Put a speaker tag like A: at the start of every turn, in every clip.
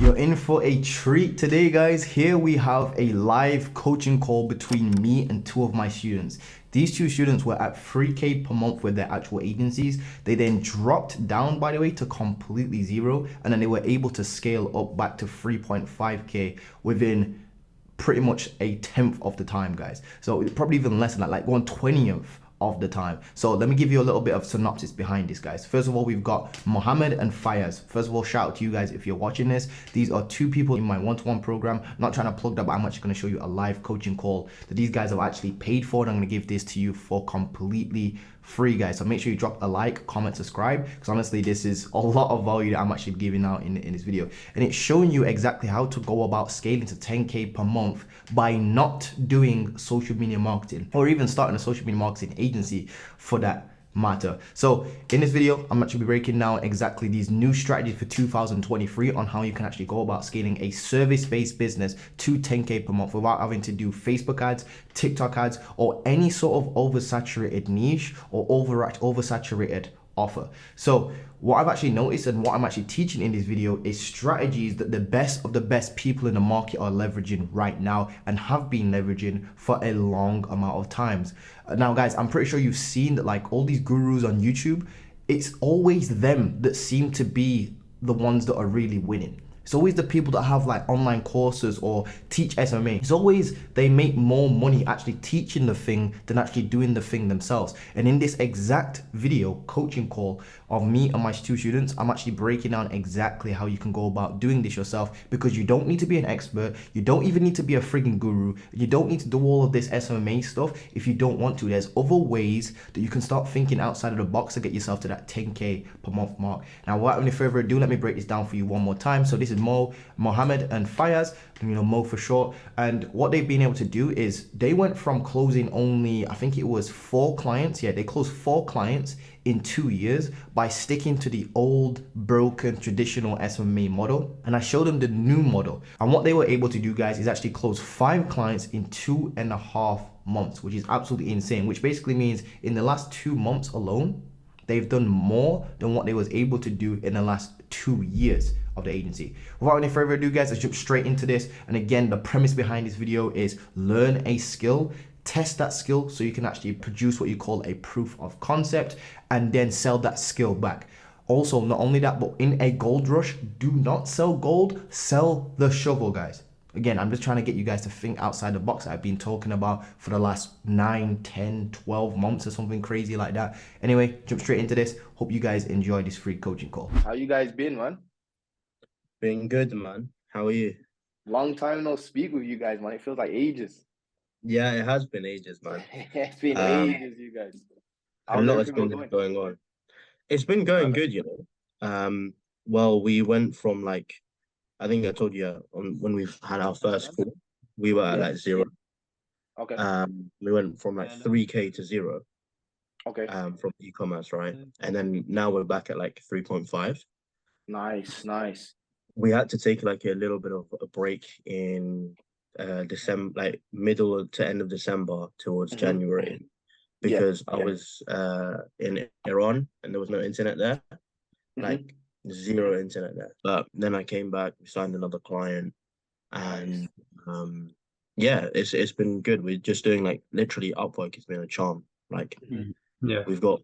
A: You're in for a treat today, guys. Here we have a live coaching call between me and two of my students. These two students were at 3K per month with their actual agencies. They then dropped down, by the way, to completely zero, and then they were able to scale up back to 3.5K within pretty much a tenth of the time, guys. So probably even less than that, like 1/20th of the time. So let me give you a little bit of synopsis behind this, guys. First of all, we've got Mohammed and Fayaz. First of all, shout out to you guys if you're watching this. These are two people in my one-to-one program. I'm not trying to plug that, but I'm actually going to show you a live coaching call that these guys have actually paid for, and I'm going to give this to you for completely free, guys. So make sure you drop a like, comment, subscribe, because honestly this is a lot of value that I'm actually giving out in this video, and it's showing you exactly how to go about scaling to 10K per month by not doing social media marketing, or even starting a social media marketing agency for that matter. So in this video, I'm actually breaking down exactly these new strategies for 2023 on how you can actually go about scaling a service-based business to 10K per month without having to do Facebook ads, TikTok ads, or any sort of oversaturated niche or oversaturated offer. So what I've actually noticed and what I'm actually teaching in this video is strategies that the best of the best people in the market are leveraging right now and have been leveraging for a long amount of times. Now, guys, I'm pretty sure you've seen that, like, all these gurus on YouTube, it's always them that seem to be the ones that are really winning. It's always the people that have like online courses or teach SMMA. It's always they make more money actually teaching the thing than actually doing the thing themselves. And in this exact video coaching call of me and my two students, I'm actually breaking down exactly how you can go about doing this yourself, because you don't need to be an expert. You don't even need to be a frigging guru. You don't need to do all of this SMMA stuff if you don't want to. There's other ways that you can start thinking outside of the box to get yourself to that 10K per month mark. Now, without any further ado, let me break this down for you one more time. So this is Mohammed and Fayaz, Mo for short. And what they've been able to do is they went from closing only, I think it was 4 clients. Yeah, they closed 4 clients in 2 years by sticking to the old, broken, traditional SMMA model. And I showed them the new model. And what they were able to do, guys, is actually close 5 clients in 2.5 months, which is absolutely insane, which basically means in the last 2 months alone, they've done more than what they was able to do in the last 2 years of the agency. Without any further ado, guys, let's jump straight into this. And again, the premise behind this video is learn a skill, test that skill so you can actually produce what you call a proof of concept, and then sell that skill back. Also, not only that, but in a gold rush, do not sell gold, sell the shovel, guys. Again, I'm just trying to get you guys to think outside the box that I've been talking about for the last 9, 10, 12 months or something crazy like that. Anyway, jump straight into this. Hope you guys enjoy this free coaching call. How you guys been, man?
B: Been good, man. How are you?
A: Long time no speak with you guys, man. It feels like ages.
B: Yeah, it has been ages, man.
A: It's been ages, you guys.
B: A
A: How's
B: lot has
A: everything
B: been
A: going?
B: going on. It's been going good, you know. Well, we went from like, I think I told you when we've had our first call, we were at like 0.
A: Okay.
B: We went from like 3K to 0.
A: Okay.
B: From e-commerce, right? And then now we're back at like 3.5.
A: Nice.
B: We had to take like a little bit of a break in December, like middle to end of December towards January, because I was in Iran and there was no internet there, like 0 internet there. But then I came back, we signed another client, and yeah, it's been good. We're just doing like literally Upwork has been a charm. Like we've got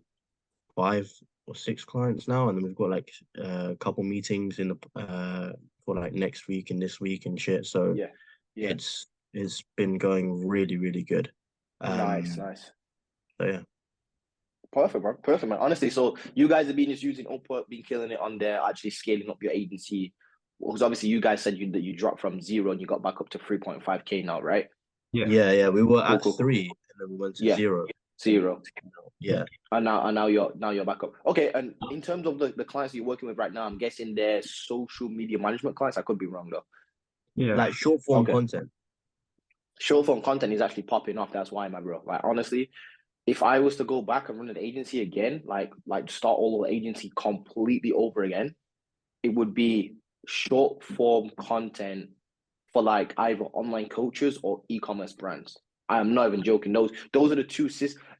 B: 5 or 6 clients now, and then we've got like a couple meetings in the for like next week and this week and shit. So it's been going really good.
A: Nice.
B: So yeah.
A: Perfect, bro. Perfect, man. Honestly, so you guys have been just using Upwork, been killing it on there, actually scaling up your agency. Because obviously you guys said that you dropped from 0 and you got back up to 3.5K now, right?
B: Yeah. We were at
A: Cool.
B: 3 and then we went to 0.
A: 0.
B: Yeah.
A: And now you're back up. Okay, and in terms of the clients you're working with right now, I'm guessing they're social media management clients. I could be wrong though.
B: Yeah. Like short form content.
A: Short form content is actually popping off. That's why, my bro. Like, honestly, if I was to go back and run an agency again, like start all the agency completely over again, it would be short form content for like either online coaches or e-commerce brands. I am not even joking. Those are the two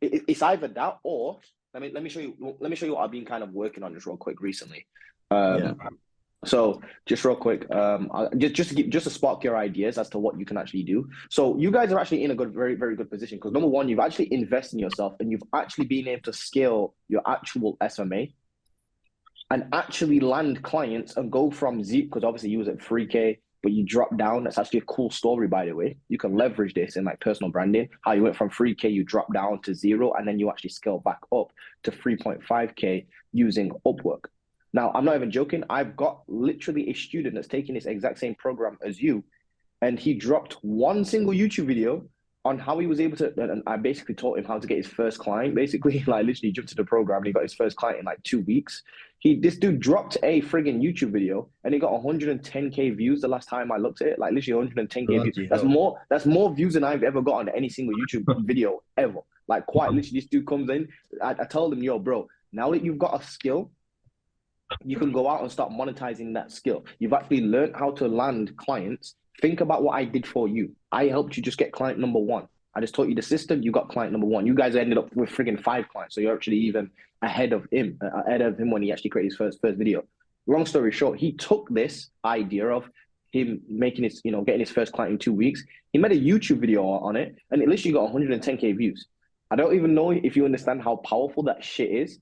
A: it's either that, or let me show you what I've been kind of working on just real quick recently.
C: So just real quick, just to spark your ideas as to what you can actually do. So you guys are actually in a good, very, very good position because number one, you've actually invested in yourself and you've actually been able to scale your actual SMMA and actually land clients and go from zero, because obviously you was at 3K, but you dropped down. That's actually a cool story, by the way. You can leverage this in like personal branding. How you went from 3K, you dropped down to zero, and then you actually scaled back up to 3.5K using Upwork. Now, I'm not even joking. I've got literally a student that's taking this exact same program as you, and he dropped one single YouTube video on how he was able to. And I basically taught him how to get his first client. Basically, like literally jumped to the program and he got his first client in like 2 weeks. This dude dropped a friggin' YouTube video and he got 110K views the last time I looked at it. Like literally 110K views.
A: Bloody
C: That's
A: hell.
C: more. That's more views than I've ever got on any single YouTube video ever. Like quite literally, this dude comes in. I told him, yo, bro, now that you've got a skill, you can go out and start monetizing that skill. You've actually learned how to land clients. Think about what I did for you. I helped you just get client number one. I just taught you the system. You got client number one. You guys ended up with friggin' 5 clients. So you're actually even ahead of him when he actually created his first video. Long story short, he took this idea of him making his, getting his first client in 2 weeks. He made a YouTube video on it and it literally got 110K views. I don't even know if you understand how powerful that shit is.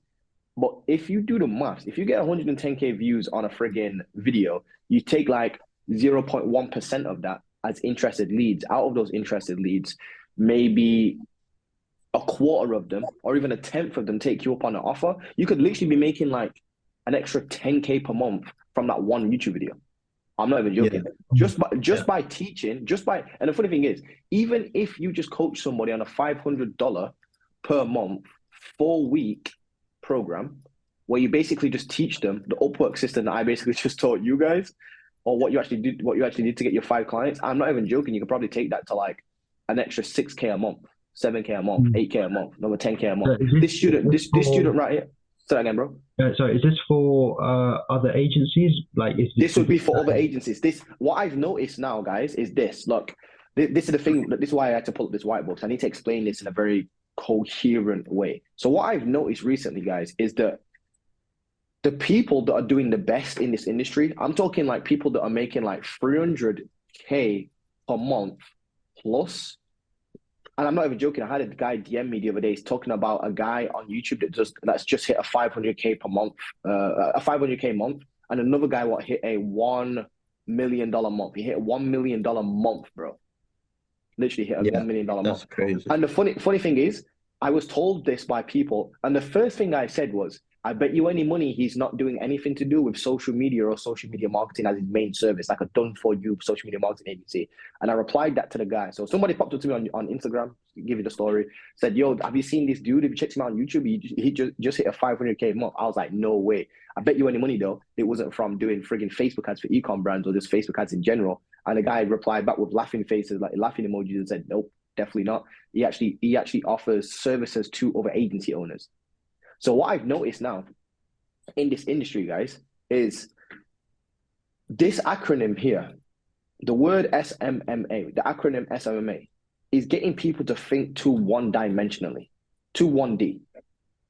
C: But if you do the math, if you get 110K views on a friggin' video, you take like 0.1% of that as interested leads. Out of those interested leads, maybe a quarter of them or even a tenth of them take you up on an offer. You could literally be making like an extra 10K per month from that one YouTube video. I'm not even
A: Yeah.
C: joking. Just
A: Yeah.
C: by teaching, and the funny thing is, even if you just coach somebody on a $500 per month, 4 week program, where you basically just teach them the Upwork system that I basically just taught you guys, or what you actually did to get your 5 clients. I'm not even joking. You could probably take that to like an extra 6K a month, 7K a month,
D: Mm.
C: 8K a month, another 10K a
D: So
C: month.
D: is this
C: This
D: for
C: student right here. Say that again, bro.
D: sorry, is this for other agencies? Like, is this
C: This
D: for
C: would be
D: people
C: for other
D: that
C: agencies. This what I've noticed now, guys, is this. Look, this is the thing. This is why I had to pull up this whiteboard. I need to explain this in a very coherent way. So what I've noticed recently, guys, is that the people that are doing the best in this industry, I'm talking like people that are making like 300K per month plus. And I'm not even joking. I had a guy DM me the other day. He's talking about a guy on YouTube that's just hit a 500K per month, a 500K month, and another guy what hit a $1 million month. He hit a $1 million month, bro. Literally hit a
B: Yeah,
C: $1 million month.
B: that's crazy.
C: And the funny thing is, I was told this by people, and the first thing I said was, I bet you any money he's not doing anything to do with social media or social media marketing as his main service, like a done for you social media marketing agency. And I replied that to the guy. So somebody popped up to me on Instagram, give you the story, said, yo, have you seen this dude? Have you checked him out on YouTube? He just hit a 500K month. I was like, no way. I bet you any money though, it wasn't from doing frigging Facebook ads for ecom brands or just Facebook ads in general. And the guy replied back with laughing faces, like laughing emojis, and said, nope, definitely not. He actually offers services to other agency owners. So what I've noticed now in this industry, guys, is this acronym here, the word SMMA, the acronym SMMA, is getting people to think too one-dimensionally, too 1D.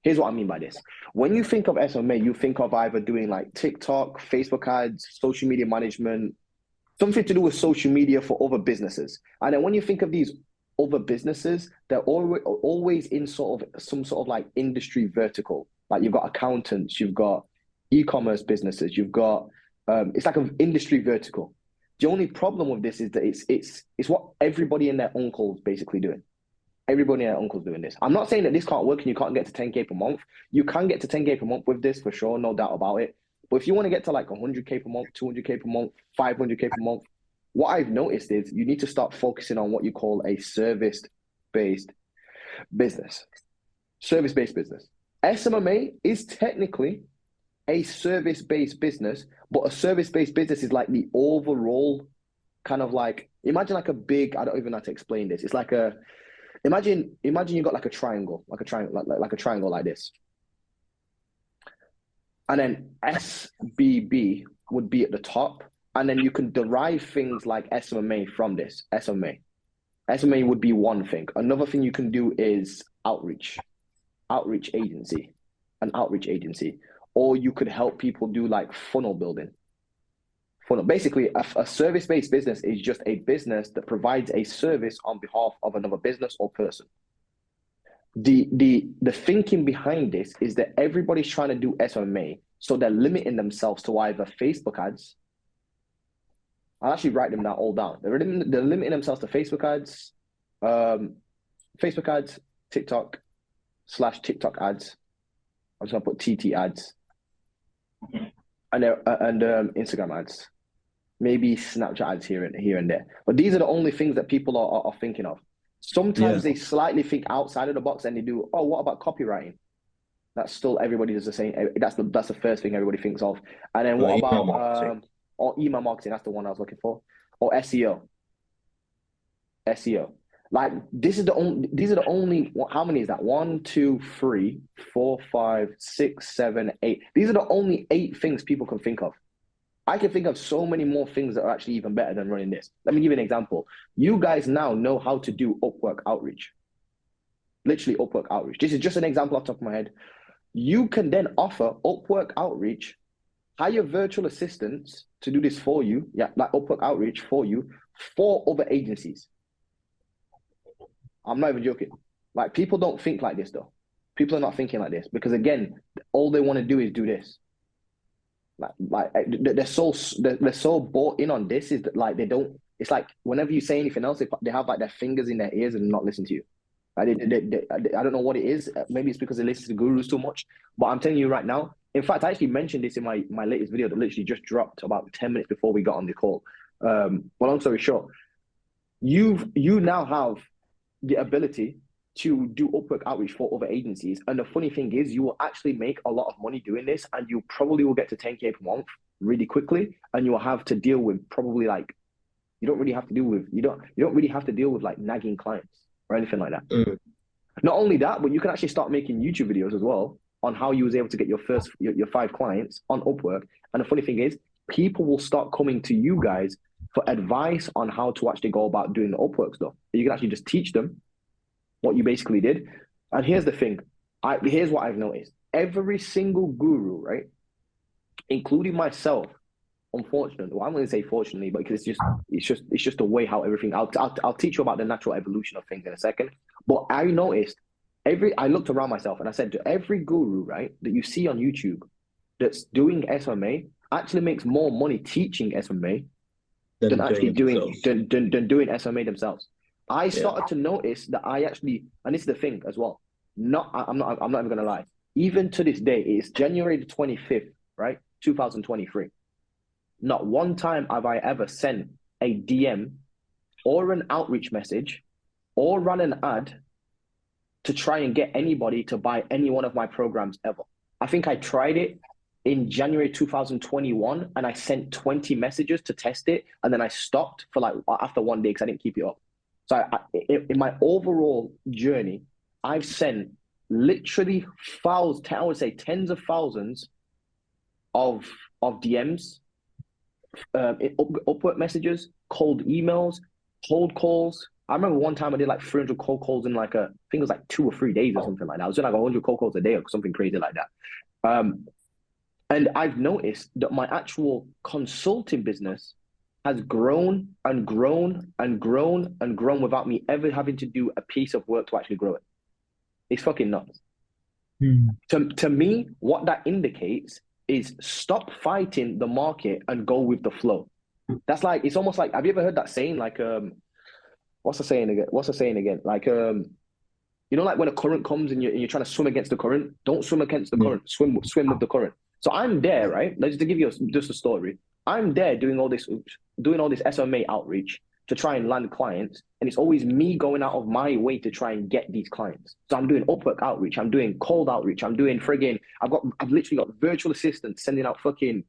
C: Here's what I mean by this. When you think of SMMA, you think of either doing like TikTok, Facebook ads, social media management, something to do with social media for other businesses. And then when you think of these other businesses, they're always in sort of some sort of like industry vertical. Like you've got accountants, you've got e-commerce businesses, you've got it's like an industry vertical. The only problem with this is that it's what everybody and their uncle's basically doing. Everybody and their uncle's doing this. I'm not saying that this can't work and you can't get to 10K per month. You can get to 10K per month with this for sure, no doubt about it. But if you want to get to like 100K per month, 200K per month, 500K per month, what I've noticed is you need to start focusing on what you call a service-based business. Service-based business. SMMA is technically a service-based business, but a service-based business is like the overall kind of like, imagine like a big, I don't even know how to explain this. It's like imagine you got like a triangle, like a triangle like this. And then SBB would be at the top. And then you can derive things like SMMA from this, SMMA. SMMA would be one thing. Another thing you can do is outreach agency. Or you could help people do like funnel building. Basically, a service-based business is just a business that provides a service on behalf of another business or person. The thinking behind this is that everybody's trying to do SMMA, so they're limiting themselves to either Facebook ads. I'll actually write them all down. They're limiting themselves to Facebook ads, TikTok/TikTok ads. I'm just gonna put TT ads, and Instagram ads, maybe Snapchat ads here and there. But these are the only things that people are thinking of. Sometimes they slightly think outside of the box and they do, oh, what about copywriting? That's still, everybody does the same. That's the first thing everybody thinks of. And then what about or email marketing? That's the one I was looking for. Or SEO. Like these are the only, how many is that? 1, 2, 3, 4, 5, 6, 7, 8. These are the only 8 things people can think of. I can think of so many more things that are actually even better than running this. Let me give you an example. You guys now know how to do Upwork outreach. Literally Upwork outreach. This is just an example off the top of my head. You can then offer Upwork outreach, hire virtual assistants to do this for you, like Upwork outreach for you, for other agencies. I'm not even joking. Like, people don't think like this though. People are not thinking like this because, again, all they want to do is do this. Like they're so bought in on this, is that like they don't. It's like whenever you say anything else, they have like their fingers in their ears and not listen to you. I don't know what it is. Maybe it's because they listen to gurus too much. But I'm telling you right now. In fact, I actually mentioned this in my latest video that literally just dropped about 10 minutes before we got on the call. Well, long story short, you now have the ability to do Upwork outreach for other agencies. And the funny thing is, you will actually make a lot of money doing this, and you probably will get to 10K per month really quickly. And you will have to deal with probably like, you don't really have to deal with like nagging clients or anything like that. Not only that, but you can actually start making YouTube videos as well on how you was able to get your 5 clients on Upwork. And the funny thing is, people will start coming to you guys for advice on how to actually go about doing the Upwork stuff. You can actually just teach them what you basically did. And here's the thing. Here's what I've noticed. Every single guru, right, including myself, unfortunately, well, I'm going to say fortunately, but because it's just the way how everything. I'll teach you about the natural evolution of things in a second. But I noticed I looked around myself and I said, to every guru, right, that you see on YouTube that's doing SMMA actually makes more money teaching SMMA than actually doing SMMA themselves. I started to notice that I actually, and this is the thing as well. I'm not even gonna lie. Even to this day, it's January the 25th, right, 2023. Not one time have I ever sent a DM or an outreach message or run an ad to try and get anybody to buy any one of my programs ever. I think I tried it in January 2021, and I sent 20 messages to test it, and then I stopped for like after 1 day because I didn't keep it up. So in my overall journey, I've sent literally thousands, I would say tens of thousands of DMs, Upwork messages, cold emails, cold calls. I remember one time I did like 300 cold calls in like I think it was like 2 or 3 days or something like that. I was doing like 100 cold calls a day or something crazy like that. And I've noticed that my actual consulting business has grown and grown and grown and grown without me ever having to do a piece of work to actually grow it. It's fucking nuts. To me, what that indicates is stop fighting the market and go with the flow. That's like, it's almost like, have you ever heard that saying? Like, what's the saying again? Like, you know, like when a current comes and you're trying to swim against the current, don't swim against the current, swim with the current. So I'm there, right? Let's just give you just a story. I'm there doing all this SMMA outreach to try and land clients, and it's always me going out of my way to try and get these clients. So I'm doing Upwork outreach, I'm doing cold outreach, I'm doing I've literally got virtual assistants sending out fucking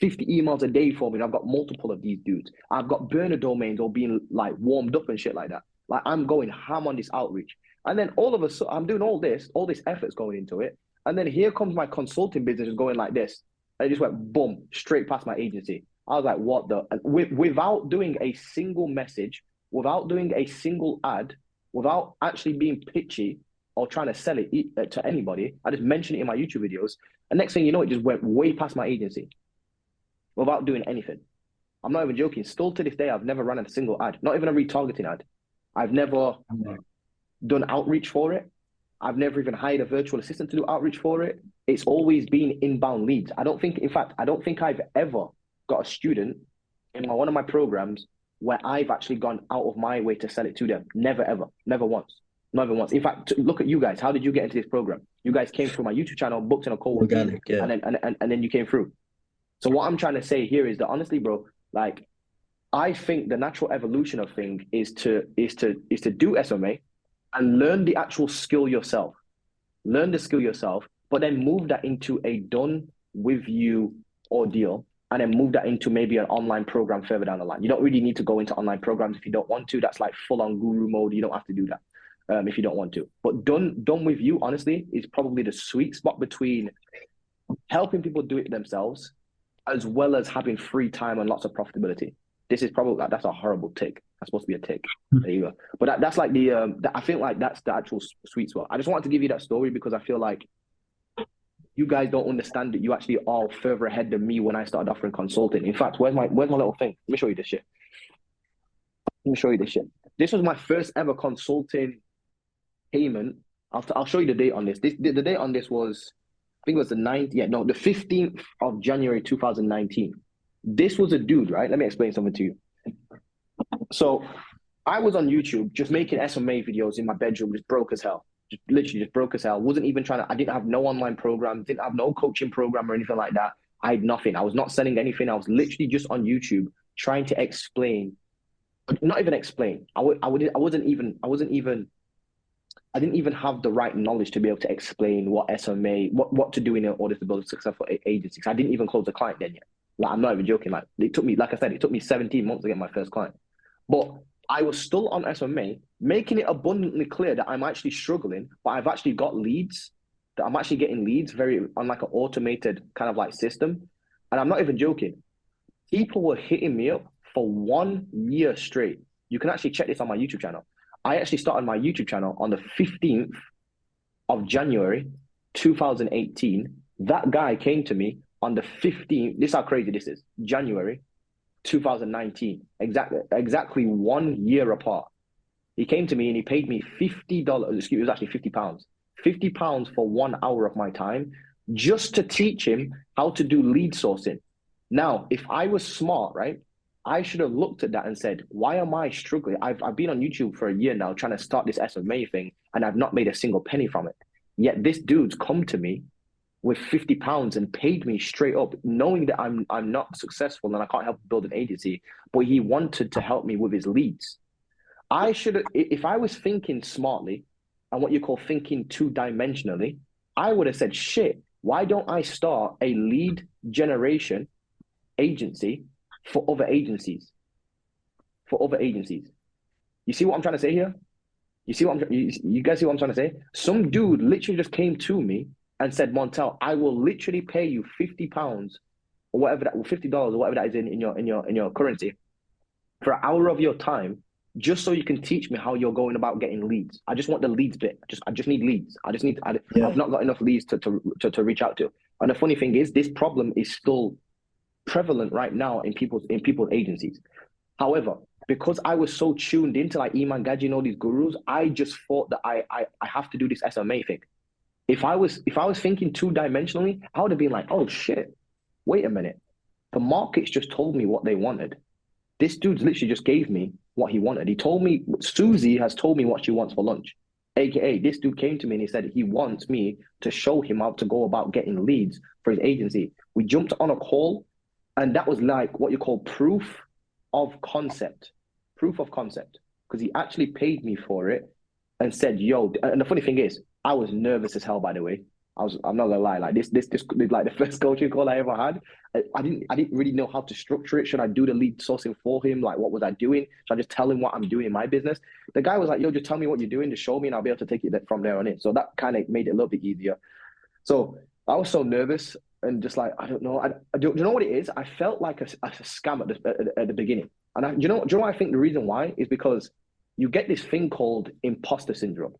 C: 50 emails a day for me, and I've got multiple of these dudes. I've got burner domains all being like warmed up and shit like that. Like, I'm going ham on this outreach. And then all of a sudden, I'm doing all this effort's going into it. And then here comes my consulting business going like this. And it just went boom, straight past my agency. I was like, what the? Without doing a single message, without doing a single ad, without actually being pitchy or trying to sell it to anybody, I just mentioned it in my YouTube videos. And next thing you know, it just went way past my agency without doing anything. I'm not even joking. Still to this day, I've never run a single ad, not even a retargeting ad. I've never done outreach for it. I've never even hired a virtual assistant to do outreach for it. It's always been inbound leads. I don't think I've ever got a student in one of my programs where I've actually gone out of my way to sell it to them. Never, ever. Never once. Not even once. In fact, look at you guys. How did you get into this program? You guys came through my YouTube channel, booked in a call with me,
B: Organic, yeah.
C: and then you came through. So what I'm trying to say here is that honestly, bro, like I think the natural evolution of things is to do SMMA and learn the actual skill yourself. Learn the skill yourself, but then move that into a done with you ordeal, and then move that into maybe an online program further down the line. You don't really need to go into online programs if you don't want to. That's like full on guru mode. You don't have to do that if you don't want to. But done with you, honestly, is probably the sweet spot between helping people do it themselves as well as having free time and lots of profitability. This is probably, that's a horrible tick. That's supposed to be a tick. There you go. But that's like I think like that's the actual sweet spot. I just wanted to give you that story because I feel like you guys don't understand that you actually are further ahead than me when I started offering consulting. In fact, where's my little thing? Let me show you this shit. This was my first ever consulting payment. I'll show you the date on this. The date on this was, I think it was the 15th of January 2019. This was a dude, right? Let me explain something to you. So I was on YouTube just making SMMA videos in my bedroom, just broke as hell. Literally just broke as hell. Wasn't even I didn't have no online program, didn't have no coaching program or anything like that. I had nothing. I was not selling anything. I was literally just on YouTube trying to explain, not even explain. I didn't even have the right knowledge to be able to explain what SMMA, what to do in order to build a successful agency. I didn't even close a client then yet. Like, I'm not even joking. Like, it took me 17 months to get my first client. But I was still on SMMA, making it abundantly clear that I'm actually struggling, but I've actually got leads, that I'm actually getting leads on like an automated kind of like system. And I'm not even joking. People were hitting me up for 1 year straight. You can actually check this on my YouTube channel. I actually started my YouTube channel on the 15th of January, 2018. That guy came to me on the 15th. This is how crazy this is. January 2019. Exactly 1 year apart. He came to me and he paid me $50. Excuse me, it was actually £50. £50 for 1 hour of my time just to teach him how to do lead sourcing. Now, if I was smart, right, I should have looked at that and said, why am I struggling? I've been on YouTube for a year now trying to start this SMMA thing, and I've not made a single penny from it. Yet this dude's come to me with £50 and paid me straight up, knowing that I'm not successful and I can't help build an agency, but he wanted to help me with his leads. I should have, if I was thinking smartly and what you call thinking two-dimensionally, I would have said, shit, why don't I start a lead generation agency for other agencies? You see what I'm trying to say here? You guys see what I'm trying to say? Some dude literally just came to me and said, Montel, I will literally pay you £50 or whatever that, $50 or whatever that is in your currency for an hour of your time, just so you can teach me how you're going about getting leads. I just want the leads bit. I just need leads. I've not got enough leads to reach out to. And the funny thing is, this problem is still prevalent right now in people's agencies. However, because I was so tuned into like Iman Gaji and all these gurus, I just thought that I have to do this SMMA thing. If I was thinking two-dimensionally, I would have been like, oh shit, wait a minute. The markets just told me what they wanted. This dude's literally just gave me what he wanted. He told me, Susie has told me what she wants for lunch. AKA, this dude came to me and he said he wants me to show him how to go about getting leads for his agency. We jumped on a call, and that was like what you call proof of concept. Because he actually paid me for it and said, yo, and the funny thing is, I was nervous as hell, by the way. I'm not gonna lie, like this like the first coaching call I ever had. I didn't really know how to structure it. Should I do the lead sourcing for him? Like, what was I doing? Should I just tell him what I'm doing in my business? The guy was like, yo, just tell me what you're doing, just show me, and I'll be able to take it from there on in. So that kind of made it a little bit easier. So I was so nervous and just like, I don't know. Do you know what it is? I felt like a scam at the beginning. And do you know what I think the reason why is because you get this thing called imposter syndrome.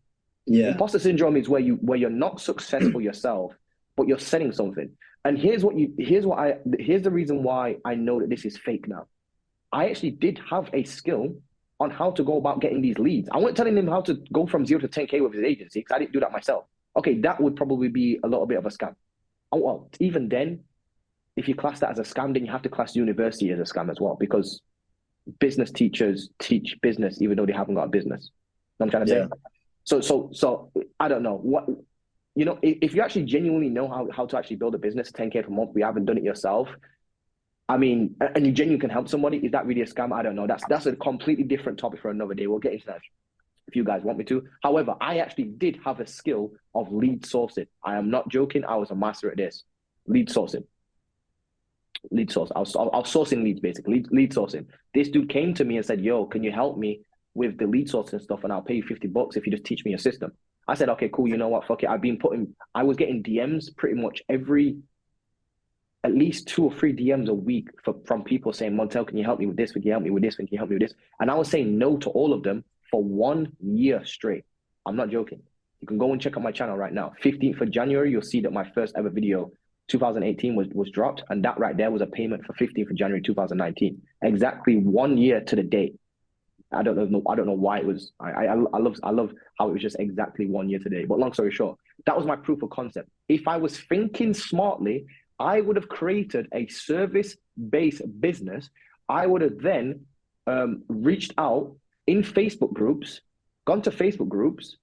C: Yeah. Imposter syndrome is where you're not successful yourself, but you're selling something. And here's the reason why I know that this is fake now. I actually did have a skill on how to go about getting these leads. I wasn't telling him how to go from 0 to 10K with his agency because I didn't do that myself. Okay, that would probably be a little bit of a scam. Oh, well, even then, if you class that as a scam, then you have to class university as a scam as well, because business teachers teach business even though they haven't got a business. You know what I'm trying to say? So I don't know what, if you actually genuinely know how to actually build a business, 10K per month, we haven't done it yourself. I mean, and you genuinely can help somebody. Is that really a scam? I don't know. That's a completely different topic for another day. We'll get into that if you guys want me to. However, I actually did have a skill of lead sourcing. I am not joking. I was a master at this. Lead sourcing. Lead source. I was sourcing leads, basically. Lead sourcing. This dude came to me and said, yo, can you help me with the lead sourcing stuff? And I'll pay you $50 if you just teach me a system. I said, okay, cool. You know what? Fuck it. I was getting DMs pretty much at least 2 or 3 DMs a week from people saying, Montel, can you help me with this? Can you help me with this? Can you help me with this? And I was saying no to all of them for 1 year straight. I'm not joking. You can go and check out my channel right now. 15th of January, you'll see that my first ever video, 2018, was dropped. And that right there was a payment for 15th of January, 2019. Exactly 1 year to the date. I don't know why it was. I love how it was just exactly 1 year today. But long story short, that was my proof of concept. If I was thinking smartly, I would have created a service-based business. I would have then reached out in Facebook groups, gone to Facebook groups,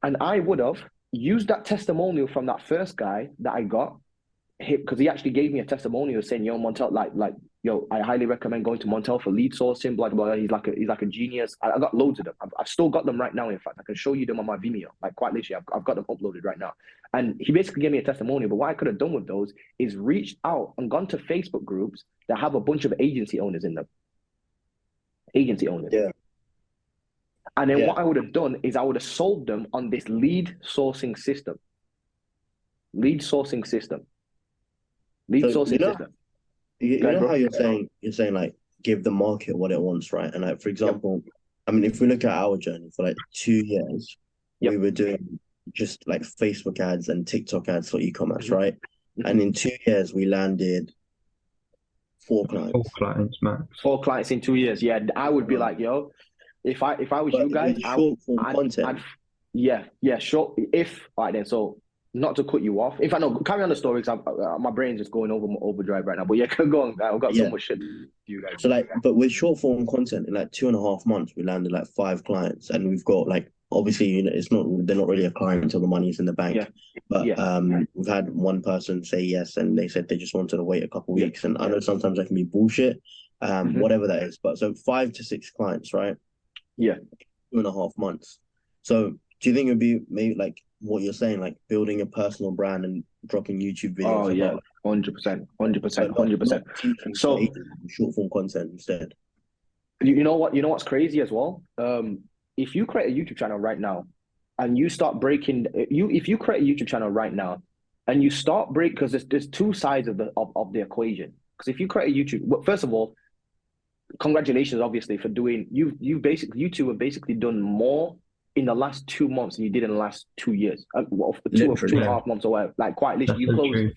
C: and I would have used that testimonial from that first guy that I got, because he actually gave me a testimonial saying, yo, Montel, yo, I highly recommend going to Montel for lead sourcing, blah, blah, blah. He's like a genius. I got loads of them. I've still got them right now, in fact. I can show you them on my Vimeo. Like, quite literally, I've got them uploaded right now. And he basically gave me a testimonial. But what I could have done with those is reached out and gone to Facebook groups that have a bunch of agency owners in them. Agency owners.
B: Yeah.
C: And then what I would have done is I would have sold them on this lead sourcing system. Lead sourcing system. System.
B: You know how you're saying like give the market what it wants, right? And like, for example, I mean, if we look at our journey for like 2 years, we were doing just like Facebook ads and TikTok ads for e-commerce, right? And in 2 years we landed 4 clients.
D: 4 clients, max.
C: 4 clients in 2 years. Yeah, I would be like, yo, if I was you guys,
B: short form content.
C: Short. All right then, so not to cut you off. If I know, carry on the story because my brain's just going over my overdrive right now. But yeah, go on. I've got so much shit to you guys.
B: So like, but with short form content, in like 2.5 months, we landed like 5 clients, and we've got like, obviously, they're not really a client until the money's in the bank. But we've had one person say yes, and they said they just wanted to wait a couple of weeks. And I know sometimes that can be bullshit, whatever that is. But so 5 to 6 clients, right?
C: Yeah.
B: 2.5 months. So do you think it'd be maybe like what you're saying, like building a personal brand and dropping YouTube videos?
C: Oh yeah, 100%. So
B: short form content instead.
C: You know what's crazy as well? If you create a YouTube channel right now and you start if you create a YouTube channel right now and you start because there's 2 sides of the equation. Because if you create a YouTube, first of all, congratulations, obviously, for doing you two have basically done more in the last 2 months than you did in the last 2 years. 2 or 2.5 months or whatever. Like, quite literally, you closed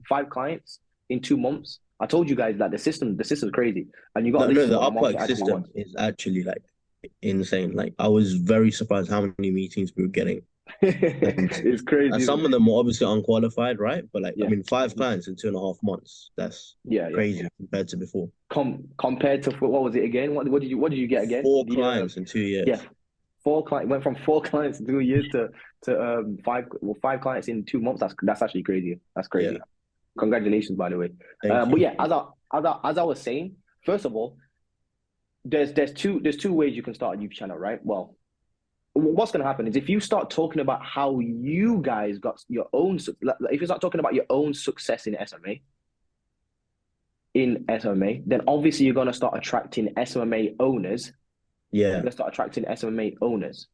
C: five clients in 2 months. I told you guys that the system's crazy, and you got
B: the Upwork system is actually like insane. Like, I was very surprised how many meetings we were getting.
C: It's crazy.
B: And some of them were obviously unqualified, right? But like, I mean, 5 clients in 2.5 months. That's crazy compared to before.
C: Compared to what was it again? What did you get again?
B: 4 clients in 2 years.
C: Yeah, 4 clients went from 4 clients in 2 years to 5 clients in 2 months. That's actually crazy. That's crazy. Yeah. Congratulations, by the way. But yeah, as I was saying, first of all, there's two ways you can start a YouTube channel, right? Well, what's going to happen is if you start talking about how you guys got your own, if you start talking about your own success in SMMA, then obviously you're going to start attracting SMMA owners.
B: Yeah.
C: You're going to start attracting SMMA owners.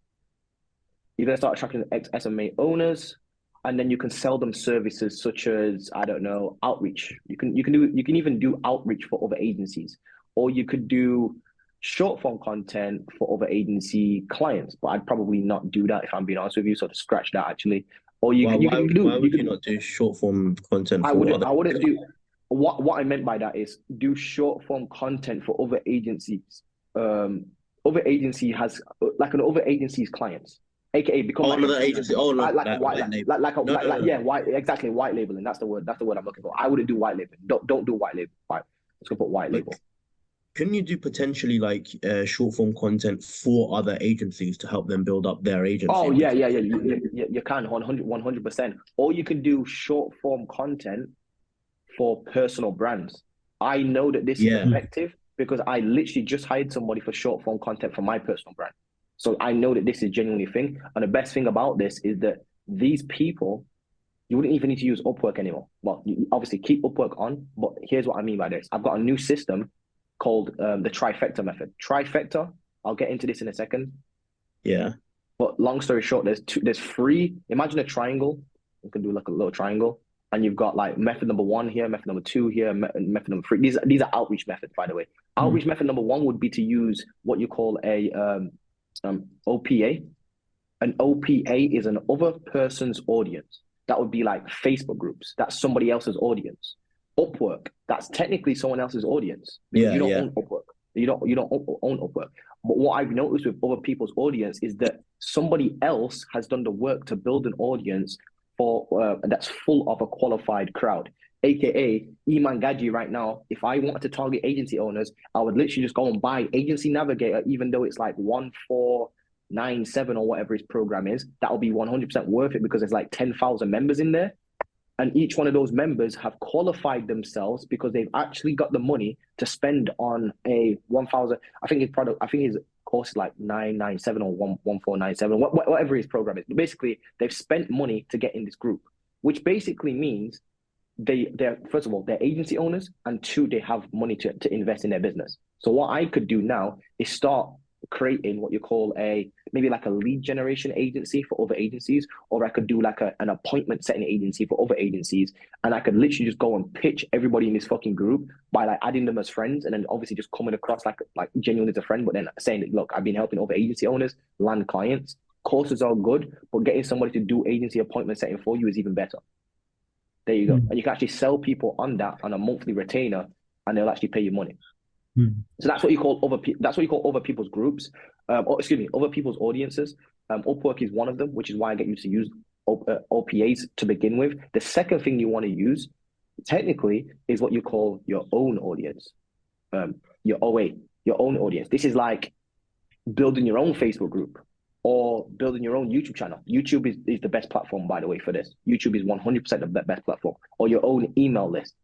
C: You're going to start attracting SMMA owners, and then you can sell them services such as, I don't know, outreach. You can even do outreach for other agencies, or you could do short form content for other agency clients. But I'd probably not do that if I'm being honest with you. So to scratch that actually. Or why would you not do
B: short form content?
C: I wouldn't do. what I meant by that is do short form content for other agencies. Other agency has like an other agency's clients, aka become
B: Oh,
C: like
B: another agency. Oh, no,
C: like a white
B: white label. No, no, no,
C: yeah,
B: no.
C: white, exactly, white labeling. That's the word. That's the word I'm looking for. I wouldn't do white labeling. Don't do white label. Right. Let's go put white
B: But
C: label.
B: couldn't you do potentially like short form content for other agencies to help them build up their agency?
C: Oh yeah,
B: Because
C: yeah, yeah. You can 100%. Or you can do short form content for personal brands. I know that this is
B: yeah,
C: effective because I literally just hired somebody for short form content for my personal brand. So I know that this is genuinely a thing. And the best thing about this is that these people, you wouldn't even need to use Upwork anymore. Well, you obviously keep Upwork on, but here's what I mean by this. I've got a new system called the trifecta method. Trifecta, I'll get into this in a second.
B: yeah,
C: But long story short, there's three. Imagine a triangle. You can do like a little triangle, and you've got like method number one here, method number two here, method number three. These are outreach methods, by the way. Outreach method number one would be to use what you call a OPA. An OPA is an other person's audience. That would be like Facebook groups. That's somebody else's audience. Upwork, that's technically someone else's audience because
B: yeah,
C: you don't
B: yeah.
C: own Upwork. You don't own Upwork. But what I've noticed with other people's audience is that somebody else has done the work to build an audience for that's full of a qualified crowd. AKA Iman Gaji right now, if I wanted to target agency owners, I would literally just go and buy Agency Navigator, even though it's like 1497 or whatever his program is. That'll be 100% worth it because there's like 10,000 members in there. And each one of those members have qualified themselves because they've actually got the money to spend on a 1,000. I think his course is like 997 or 1497, whatever his program is. But basically, they've spent money to get in this group, which basically means they're first of all, they're agency owners, and two, they have money to invest in their business. So what I could do now is start creating what you call maybe like a lead generation agency for other agencies, or I could do like an appointment setting agency for other agencies, and I could literally just go and pitch everybody in this fucking group by like adding them as friends, and then obviously just coming across like genuinely as a friend, but then saying that, look, I've been helping other agency owners land clients. Courses are good, but getting somebody to do agency appointment setting for you is even better. There you go. And you can actually sell people on that on a monthly retainer, and they'll actually pay you money. So that's what you call other people's groups, or excuse me, other people's audiences. Upwork is one of them, which is why I get you to use OPAs to begin with. The second thing you want to use, technically, is what you call your own audience. Your own audience. This is like building your own Facebook group or building your own YouTube channel. YouTube is the best platform, by the way, for this. YouTube is 100% the best platform. Or your own email list.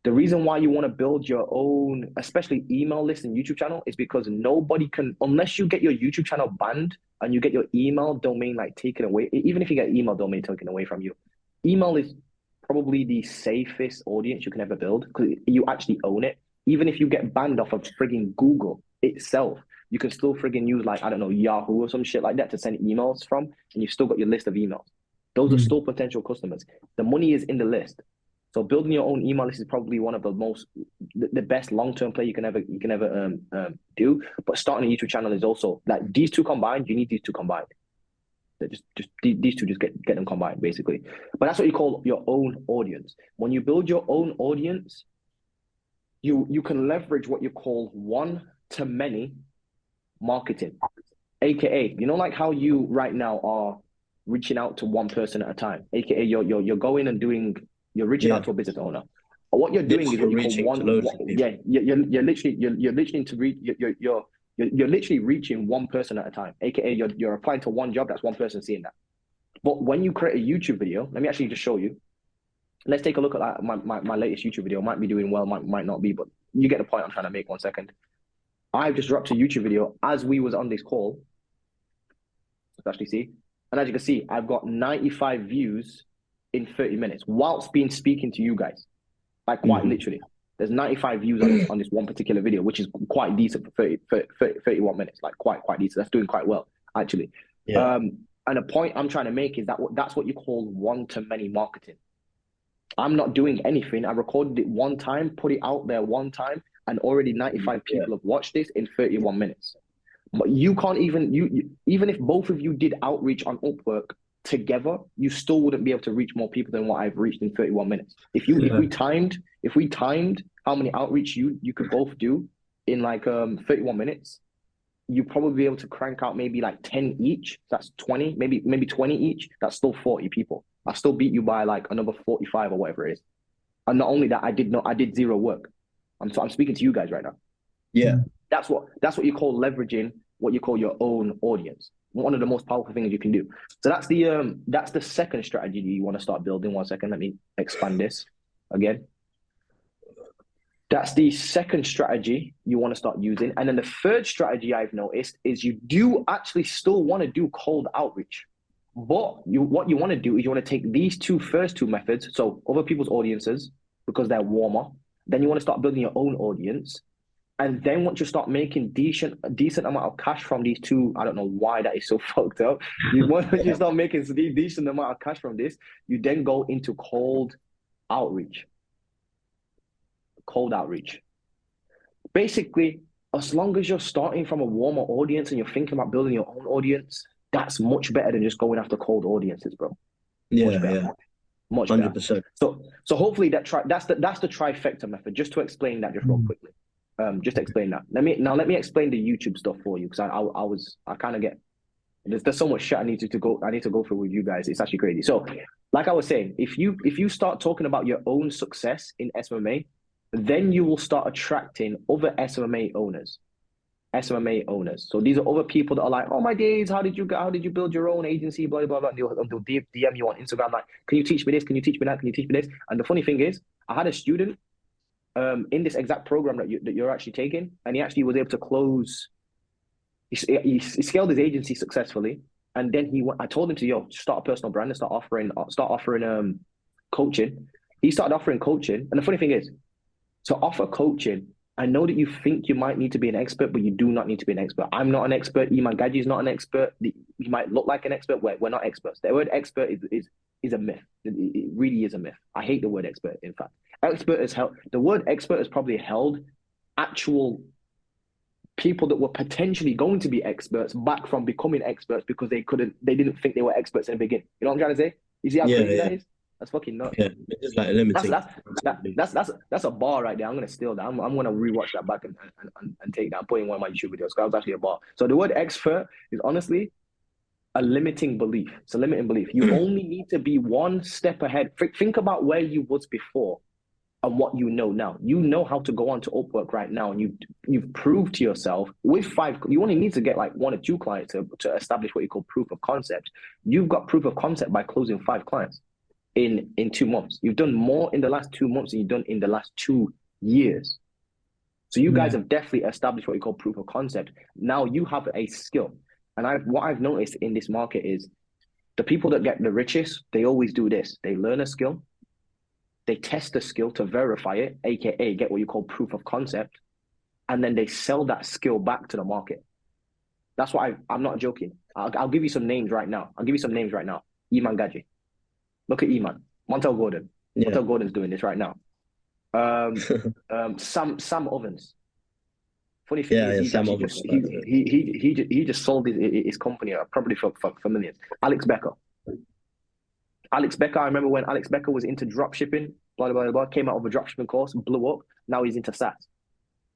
C: The reason why you want to build your own, especially email list and YouTube channel, is because nobody can, unless you get your YouTube channel banned and you get your email domain like taken away, even if you get email domain taken away from you, email is probably the safest audience you can ever build because you actually own it. Even if you get banned off of frigging Google itself, you can still frigging use like, I don't know, Yahoo or some shit like that to send emails from, and you've still got your list of emails. Those are still potential customers. The money is in the list. So building your own email list is probably one of the best long-term play you can ever do. But starting a YouTube channel is also like these two combined. You need these two combined. Just these two, just get them combined basically. But that's what you call your own audience. When you build your own audience, you can leverage what you call one-to-many marketing, aka like how you right now are reaching out to one person at a time, aka you're going and doing. You're reaching out to a business owner. What you're doing is what you call you're literally reaching one person at a time. AKA you're applying to one job, that's one person seeing that. But when you create a YouTube video, let me actually just show you. Let's take a look at my latest YouTube video. Might be doing well, might not be, but you get the point I'm trying to make. 1 second. I've just dropped a YouTube video as we was on this call. Let's actually see. And as you can see, I've got 95 views in 30 minutes whilst speaking to you guys, like quite literally. There's 95 views on this one particular video, which is quite decent for 31 minutes, like quite decent. That's doing quite well, actually.
B: Yeah.
C: And the point I'm trying to make is that's what you call one-to-many marketing. I'm not doing anything. I recorded it one time, put it out there one time, and already 95 people have watched this in 31 minutes. But you can't even if both of you did outreach on Upwork together, you still wouldn't be able to reach more people than what I've reached in 31 minutes. If we timed how many outreach you could both do in like 31 minutes, you probably be able to crank out maybe like 10 each. That's 20, maybe 20 each. That's still 40 people. I still beat you by like another 45 or whatever it is. And not only that, I did zero work. I'm speaking to you guys right now.
B: Yeah.
C: That's what you call leveraging what you call your own audience. One of the most powerful things you can do. So that's the second strategy you want to start building. 1 second, let me expand this again. That's the second strategy you want to start using. And then the third strategy I've noticed is you do actually still want to do cold outreach. But what you want to do is you want to take these first two methods, so other people's audiences, because they're warmer, then you want to start building your own audience. And then once you start making a decent amount of cash from these two, I don't know why that is so fucked up. Once you start making a decent amount of cash from this, you then go into cold outreach. Basically, as long as you're starting from a warmer audience and you're thinking about building your own audience, that's much better than just going after cold audiences, bro. Much better. Much 100%. Better. So hopefully that's the trifecta method. Just to explain that just real quickly. Just explain that. Let me explain the YouTube stuff for you, because I kind of get there's so much shit I need to go through with you guys. It's actually crazy. So, like I was saying, if you start talking about your own success in SMMA, then you will start attracting other SMMA owners. So these are other people that are like, oh my days, how did you build your own agency? Blah blah blah. And they'll DM you on Instagram like, can you teach me this? Can you teach me that? Can you teach me this? And the funny thing is, I had a student in this exact program that you're actually taking, and he actually was able to close. He scaled his agency successfully, and then I told him to start a personal brand and start offering coaching. He started offering coaching, and the funny thing is, to offer coaching, I know that you think you might need to be an expert, but you do not need to be an expert. I'm not an expert. Iman Gaji is not an expert. You might look like an expert. We're not experts. The word expert is a myth. It really is a myth. I hate the word expert, in fact. The word expert has probably held actual people that were potentially going to be experts back from becoming experts because they didn't think they were experts in the beginning. You know what I'm trying to say? You see how crazy that is? That's fucking nuts.
B: Yeah, it's like limiting.
C: That's a bar right there. I'm gonna steal that. I'm gonna rewatch that back and take that and put in one of my YouTube videos. Because that was actually a bar. So the word expert is honestly a limiting belief. It's a limiting belief. You only need to be one step ahead. Think about where you was before and what you know now. You know how to go on to Upwork right now, and you've proved to yourself with 5. You only need to get like 1 or 2 clients to establish what you call proof of concept. You've got proof of concept by closing 5 clients in 2 months. You've done more in the last 2 months than you've done in the last 2 years. So you guys have definitely established what you call proof of concept. Now you have a skill. And what I've noticed in this market is the people that get the richest, they always do this. They learn a skill, they test the skill to verify it, aka get what you call proof of concept, and then they sell that skill back to the market. That's why I'm not joking. I'll give you some names right now. Iman Gaji. Look at Iman. Montel Gordon. Yeah. Montel Gordon's doing this right now. Sam Ovens. Funny thing is, he just sold his company probably for millions. Alex Becker. I remember when Alex Becker was into drop shipping, blah, blah, blah, blah, came out of a drop shipping course, blew up. Now he's into SaaS.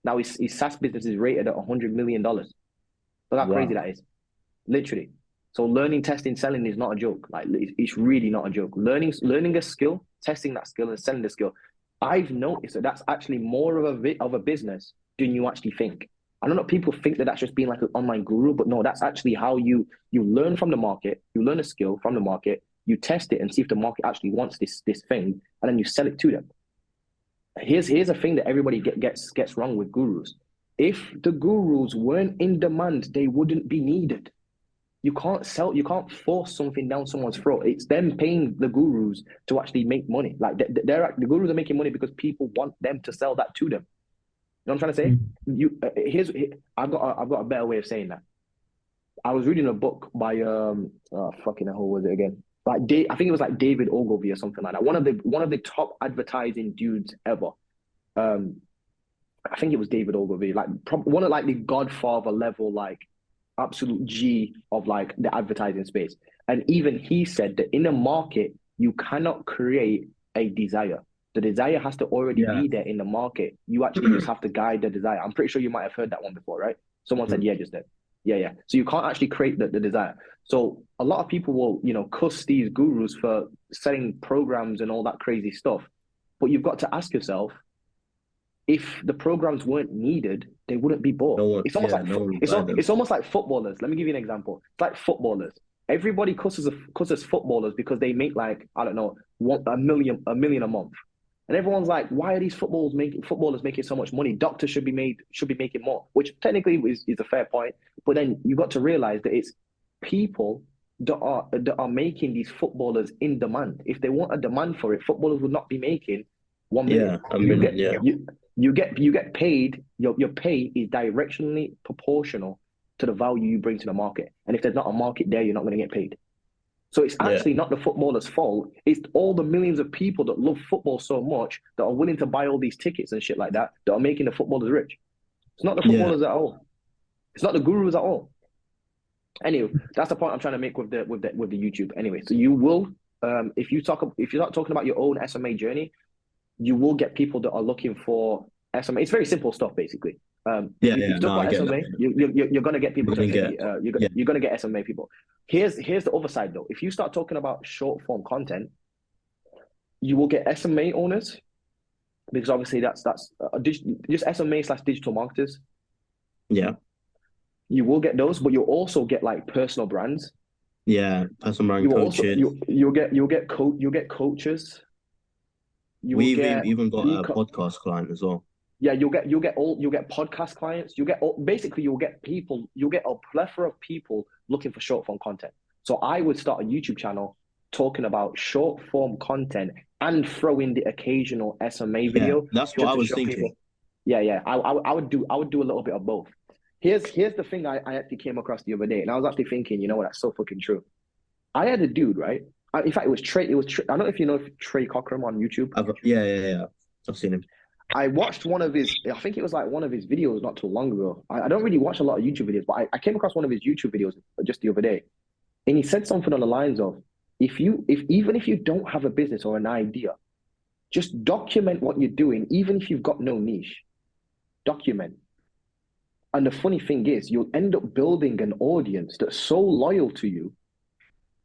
C: Now his SaaS business is rated at $100 million. Look how crazy that is. Literally. So learning, testing, selling is not a joke. Like, it's really not a joke. Learning a skill, testing that skill, and selling the skill. I've noticed that that's actually more of a business than you actually think. I don't know, people think that that's just being like an online guru, but no, that's actually how you learn from the market. You learn a skill from the market, you test it and see if the market actually wants this thing, and then you sell it to them. Here's a thing that everybody gets wrong with gurus. If the gurus weren't in demand, they wouldn't be needed. You can't force something down someone's throat. It's them paying the gurus to actually make money. Like the gurus are making money because people want them to sell that to them. You know what I'm trying to say? I've got a better way of saying that. I was reading a book by fucking hell, who was it again? Like I think it was like David Ogilvy or something like that. One of the top advertising dudes ever. I think it was David Ogilvy, like one of like the Godfather level, like absolute G of like the advertising space. And even he said that in a market, you cannot create a desire. The desire has to already
B: Yeah.
C: be there in the market. You actually just have to guide the desire. I'm pretty sure you might have heard that one before, right? Someone said, yeah, just then. Yeah. So you can't actually create the desire. So a lot of people will, cuss these gurus for selling programs and all that crazy stuff. But you've got to ask yourself, if the programs weren't needed, they wouldn't be bought.
B: No one,
C: It's almost
B: yeah,
C: like
B: no one will
C: it's
B: buy them.
C: it's almost like footballers. Let me give you an example. It's like footballers. Everybody cusses footballers because they make like, I don't know, a million a month. And everyone's like, why are these footballers making so much money? Doctors should be making more, which technically is a fair point. But then you got to realize that it's people that are making these footballers in demand. If they want a demand for it, footballers would not be making 1 million.
B: Yeah, a million,
C: You get paid. Your pay is directionally proportional to the value you bring to the market. And if there's not a market there, you're not going to get paid. So it's actually not the footballer's fault. It's all the millions of people that love football so much that are willing to buy all these tickets and shit like that are making the footballers rich. It's not the footballers at all. It's not the gurus at all. Anyway, that's the point I'm trying to make with the YouTube. Anyway, so you will, if you start talking about your own SMA journey, you will get people that are looking for SMA. It's very simple stuff, basically. If you talk about SMA, you're going to get people you're going to get SMA people. Here's the other side, though. If you start talking about short form content, you will get SMA owners, because obviously that's just SMA/digital marketers.
B: Yeah.
C: You will get those, but you'll also get like personal brands.
B: Yeah, personal brand coaches.
C: You'll get coaches.
B: We've even got a podcast client as well.
C: Yeah, you'll get podcast clients. You'll get a plethora of people looking for short form content. So I would start a YouTube channel talking about short form content and throw in the occasional SMA video.
B: That's what I was thinking.
C: Yeah. I would do a little bit of both. Here's the thing I actually came across the other day, and I was actually thinking, you know what, that's so fucking true. I had a dude, right? In fact, it was Trey. I don't know if you know Trey Cochran on YouTube.
B: Yeah. I've seen him.
C: I watched one of his, I think it was like one of his videos not too long ago. I don't really watch a lot of YouTube videos, but I came across one of his YouTube videos just the other day. And he said something on the lines of, even if you don't have a business or an idea, just document what you're doing, even if you've got no niche. Document. And the funny thing is, you'll end up building an audience that's so loyal to you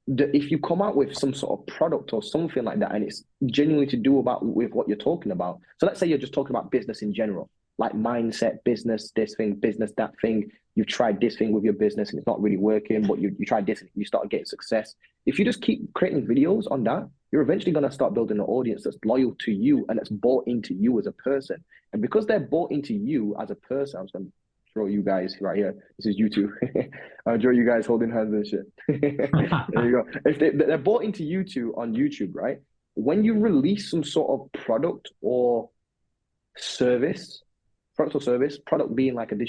C: that if you come out with some sort of product or something like that, and it's genuinely to do with what you're talking about. So let's say you're just talking about business in general, like mindset, business, this thing, business, that thing. You've tried this thing with your business and it's not really working, but you tried this and you start getting success. If you just keep creating videos on that, you're eventually going to start building an audience that's loyal to you and that's bought into you as a person. And because they're bought into you as a person, I'm just going to throw you guys right here. This is YouTube. I enjoy you guys holding hands and shit. There you go. If they're bought into you two on YouTube, right? When you release some sort of product or service, product being like an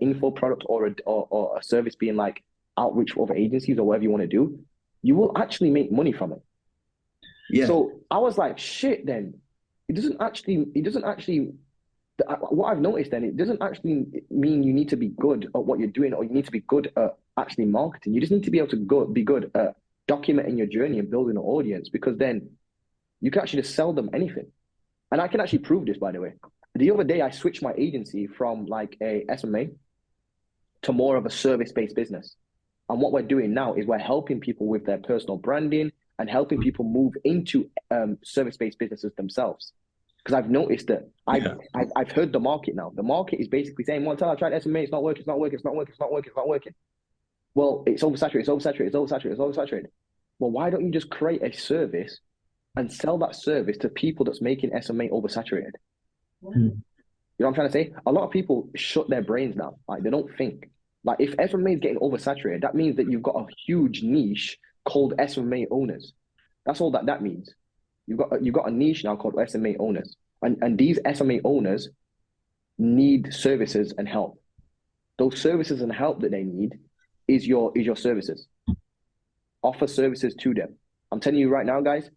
C: info product or a service being like outreach for other agencies or whatever you want to do, you will actually make money from it. Yeah. So I was like, shit, then it doesn't actually what I've noticed then, it doesn't actually mean you need to be good at what you're doing or you need to be good at actually marketing. You just need to be able to be good at documenting your journey and building an audience, because then you can actually just sell them anything. And I can actually prove this, by the way. The other day, I switched my agency from like a SMA to more of a service-based business. And what we're doing now is we're helping people with their personal branding and helping people move into service-based businesses themselves. Because I've noticed that I've heard the market now. The market is basically saying, Montel, I tried SMA, it's not working. Well, it's oversaturated. Well, why don't you just create a service and sell that service to people that's making SMA oversaturated? You know what I'm trying to say? A lot of people shut their brains now. Like, they don't think. Like, if SMA is getting oversaturated, that means that you've got a huge niche called SMA owners. That's all that means. You've got a niche now called SMA owners. And these SMA owners need services and help. Those services and help that they need is your services. Offer services to them. I'm telling you right now, guys,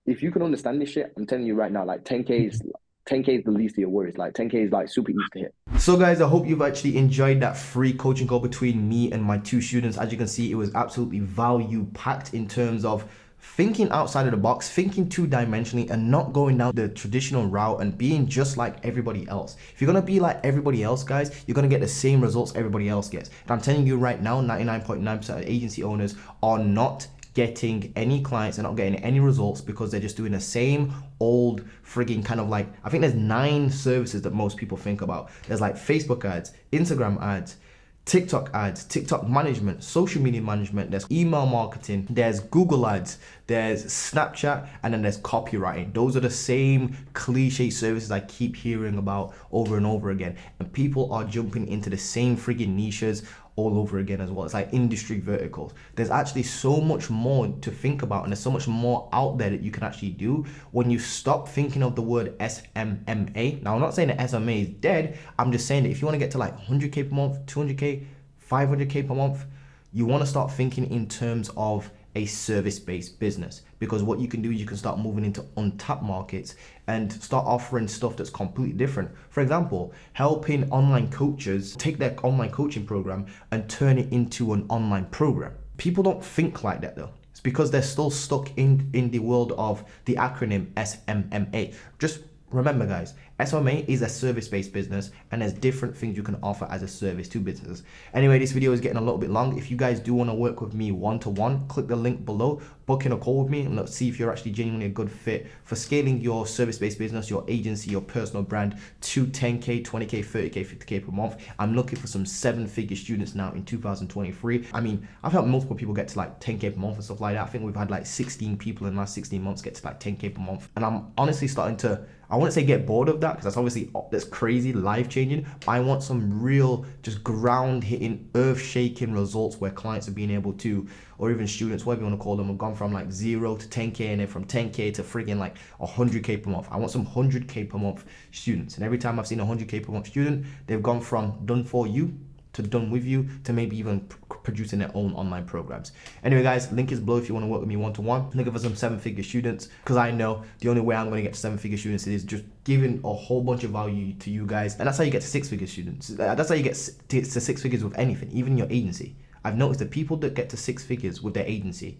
C: if you can understand this shit, I'm telling you right now, like 10K is 10K is the least of your worries. Like 10K is like super easy to hit.
A: So guys, I hope you've actually enjoyed that free coaching call between me and my two students. As you can see, it was absolutely value packed in terms of thinking outside of the box, thinking two-dimensionally, and not going down the traditional route and being just like everybody else. If you're gonna be like everybody else, guys, you're gonna get the same results everybody else gets. And I'm telling you right now, 99.9% of agency owners are not getting any clients and not getting any results because they're just doing the same old frigging kind of like, I think there's 9 services that most people think about. There's like Facebook ads, Instagram ads, TikTok ads, TikTok management, social media management, there's email marketing, there's Google ads, there's Snapchat, and then there's copywriting. Those are the same cliche services I keep hearing about over and over again. And people are jumping into the same friggin' niches all over again as well. It's like industry verticals. There's actually so much more to think about, and there's so much more out there that you can actually do when you stop thinking of the word SMMA. Now, I'm not saying that SMA is dead. I'm just saying that if you want to get to like 100K per month, 200K, 500K per month, you want to start thinking in terms of a service-based business, because what you can do is you can start moving into untapped markets and start offering stuff that's completely different. For example, helping online coaches take their online coaching program and turn it into an online program. People don't think like that though. It's because they're still stuck in the world of the acronym SMMA. Just remember, guys, SMMA is a service-based business, and there's different things you can offer as a service to businesses. Anyway, this video is getting a little bit long. If you guys do want to work with me one-to-one, click the link below, book in a call with me, and let's see if you're actually genuinely a good fit for scaling your service-based business, your agency, your personal brand to 10K, 20K, 30K, 50K per month. I'm looking for some 7-figure students now in 2023. I mean, I've helped multiple people get to like 10K per month and stuff like that. I think we've had like 16 people in the last 16 months get to like 10K per month. And I'm honestly starting to, I wouldn't say get bored of that, because that's obviously, that's crazy, life-changing. But I want some real, just ground-hitting, earth-shaking results where clients are being able to, or even students, whatever you want to call them, have gone from like 0 to 10K, and then from 10K to friggin' like 100K per month. I want some 100K per month students. And every time I've seen a 100K per month student, they've gone from done for you to done with you to maybe even producing their own online programs. Anyway, guys, link is below if you want to work with me one-to-one. Looking for some 7-figure students, because I know the only way I'm going to get to 7-figure students is just giving a whole bunch of value to you guys. And that's how you get to 6-figure students. That's how you get to 6 figures with anything, even your agency. I've noticed that people that get to 6 figures with their agency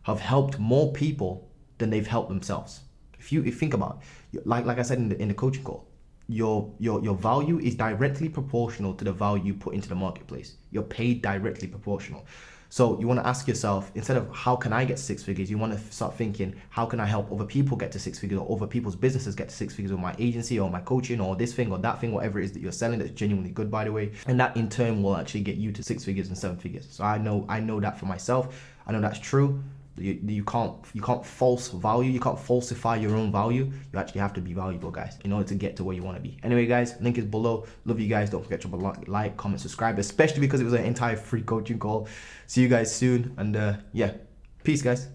A: have helped more people than they've helped themselves. If you think about it, like I said in the coaching call, your value is directly proportional to the value you put into the marketplace. You're paid directly proportional. So you want to ask yourself, instead of how can I get 6 figures, you want to start thinking, how can I help other people get to 6 figures, or other people's businesses get to 6 figures with my agency or my coaching or this thing or that thing, whatever it is that you're selling that's genuinely good, by the way. And that in turn will actually get you to 6 figures and 7 figures. So I know that for myself. I know that's true. You can't false value, you can't falsify your own value. You actually have to be valuable, guys, in order to get to where you want to be. Anyway, guys, link is below. Love you guys. Don't forget to like, comment, subscribe, especially because it was an entire free coaching call. See you guys soon, and yeah, peace, guys.